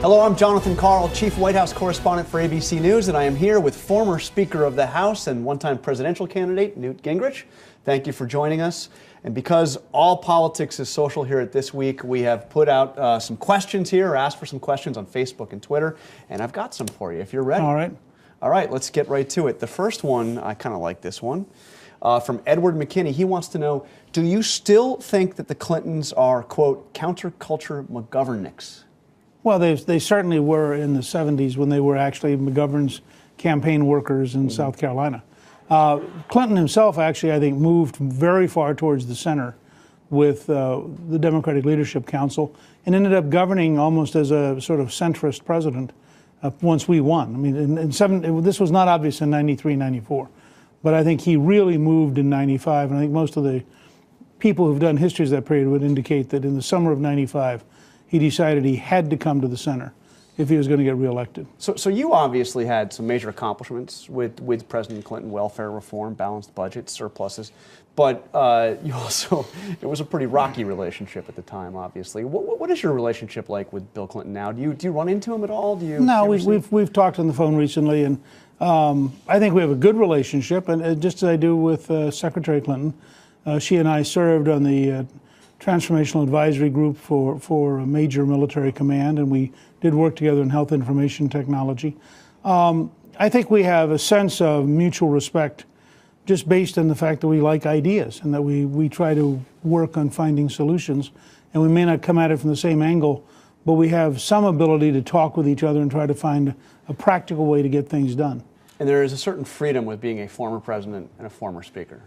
Hello, I'm Jonathan Karl, Chief White House Correspondent for ABC News, and I am here with former Speaker of the House and one-time presidential candidate, Newt Gingrich. Thank you for joining us. And because all politics is social here at This Week, we have put out some questions here, or asked for some questions on Facebook and Twitter, and I've got some for you if you're ready. All right. All right, let's get right to it. The first one, I kind of like this one, from Edward McKinney. He wants to know, do you still think that the Clintons are, quote, counterculture McGovernicks? Well, they certainly were in the 70s when they were actually McGovern's campaign workers in South Carolina. Clinton himself actually, I think, moved very far towards the center with the Democratic Leadership Council and ended up governing almost as a sort of centrist president once we won. I mean, this was not obvious in 93, 94, but I think he really moved in 95, and I think most of the people who've done histories of that period would indicate that in the summer of 95, he decided he had to come to the center if he was going to get reelected. So you obviously had some major accomplishments with President Clinton: welfare reform, balanced budget, surpluses. But you also, it was a pretty rocky relationship at the time, obviously. What is your relationship like with Bill Clinton now? Do you run into him at all? No, we've talked on the phone recently, and I think we have a good relationship, and just as I do with Secretary Clinton. She and I served on the Transformational Advisory Group for a major military command, and we did work together in health information technology. I think we have a sense of mutual respect just based on the fact that we like ideas and that we try to work on finding solutions. And we may not come at it from the same angle, but we have some ability to talk with each other and try to find a practical way to get things done. And there is a certain freedom with being a former president and a former speaker.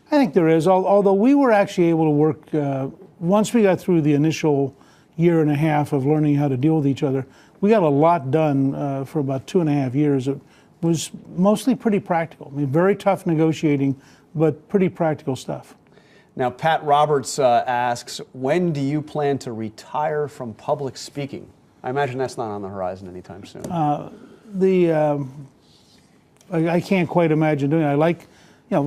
I think there is, although we were actually able to work, once we got through the initial year and a half of learning how to deal with each other, we got a lot done for about 2.5 years. It was mostly pretty practical. I mean, very tough negotiating, but pretty practical stuff. Now, Pat Roberts asks, when do you plan to retire from public speaking? I imagine that's not on the horizon anytime soon. I can't quite imagine doing it.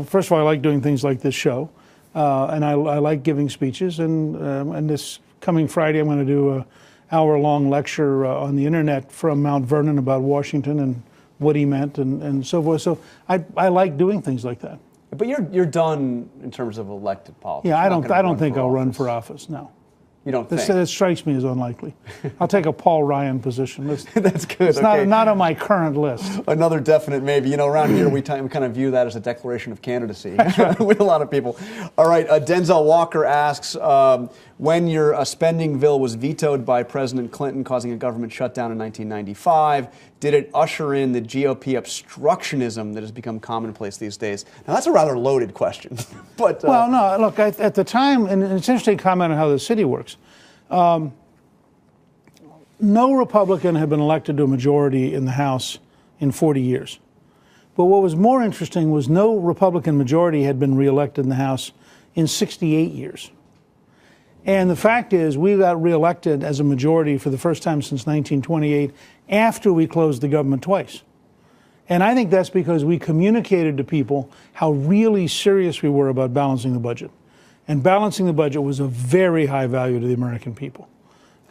First of all, I like doing things like this show, and I like giving speeches. And this coming Friday, I'm going to do an hour-long lecture on the internet from Mount Vernon about Washington and what he meant and so forth. So I like doing things like that. But you're done in terms of elected politics. Yeah, I don't think I'll run for office. No. You don't think? That strikes me as unlikely. I'll take a Paul Ryan position. That's good. It's not on my current list. Another definite maybe. You know, around here we kind of view that as a declaration of candidacy with a lot of people. All right, Denzel Walker asks, when your spending bill was vetoed by President Clinton, causing a government shutdown in 1995, did it usher in the GOP obstructionism that has become commonplace these days? Now, that's a rather loaded question. But well, no, look, at the time, and it's interesting to comment on how the city works. No Republican had been elected to a majority in the House in 40 years. But what was more interesting was no Republican majority had been reelected in the House in 68 years. And the fact is, we got reelected as a majority for the first time since 1928 after we closed the government twice. And I think that's because we communicated to people how really serious we were about balancing the budget. And balancing the budget was a very high value to the American people.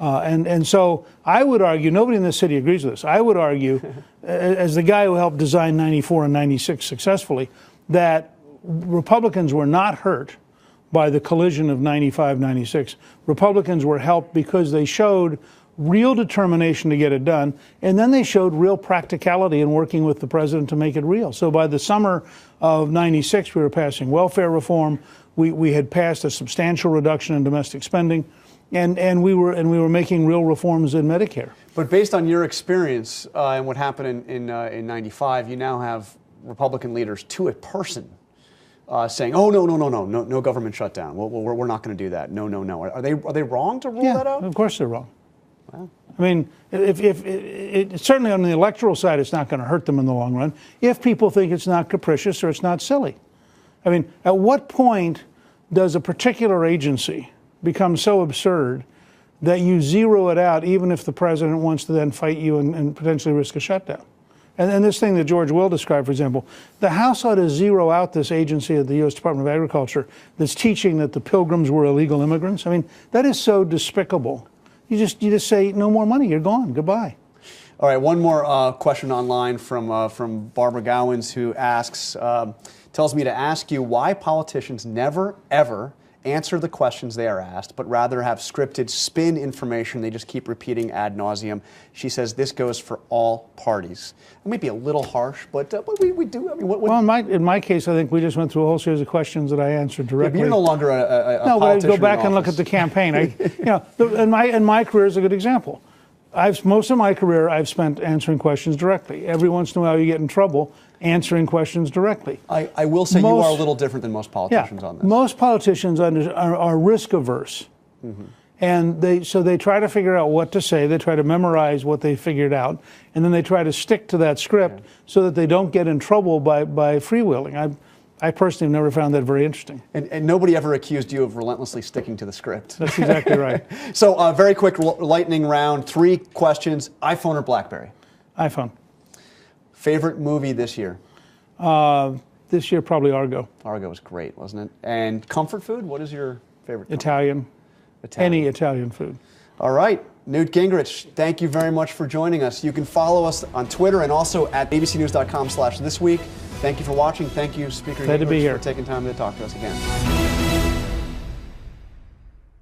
And so I would argue, nobody in this city agrees with this, I would argue, as the guy who helped design 94 and 96 successfully, that Republicans were not hurt by the collision of 95, 96. Republicans were helped because they showed real determination to get it done, and then they showed real practicality in working with the president to make it real. So by the summer of 96, we were passing welfare reform. We had passed a substantial reduction in domestic spending, and we were making real reforms in Medicare. But based on your experience and what happened in 95, you now have Republican leaders to a person saying, "Oh no government shutdown. We're not going to do that. No. Are they wrong to rule that out?" Of course they're wrong. Wow. I mean, if certainly on the electoral side, it's not going to hurt them in the long run. If people think it's not capricious or it's not silly, I mean, at what point does a particular agency become so absurd that you zero it out, even if the president wants to then fight you and potentially risk a shutdown? And this thing that George Will described, for example, the House ought to zero out this agency of the U.S. Department of Agriculture that's teaching that the Pilgrims were illegal immigrants. I mean, that is so despicable You just say no more money. You're gone. Goodbye. All right, one more question online from Barbara Gowans, who asks, tells me to ask you why politicians never, ever answer the questions they are asked, but rather have scripted spin information they just keep repeating ad nauseum. She says this goes for all parties. It might be a little harsh, but we do. I mean, well, in my case, I think we just went through a whole series of questions that I answered directly. Yeah, but you're no longer a no, but I politician go back in and look office. at the campaign. In my career is a good example. Most of my career I've spent answering questions directly. Every once in a while you get in trouble answering questions directly. I will say you are a little different than most politicians on this. Most politicians are risk averse. Mm-hmm. And they try to figure out what to say. They try to memorize what they figured out, and then they try to stick to that script so that they don't get in trouble by freewheeling. I personally have never found that very interesting. And nobody ever accused you of relentlessly sticking to the script. That's exactly right. So very quick lightning round, 3 questions. iPhone or BlackBerry? iPhone. Favorite movie this year? This year, probably Argo. Argo was great, wasn't it? And comfort food? What is your favorite? Italian. Any Italian food. All right. Newt Gingrich, thank you very much for joining us. You can follow us on Twitter and also at abcnews.com/thisweek. Thank you for watching. Thank you, Speaker Glad to be Gingrich, here. for taking time to talk to us again.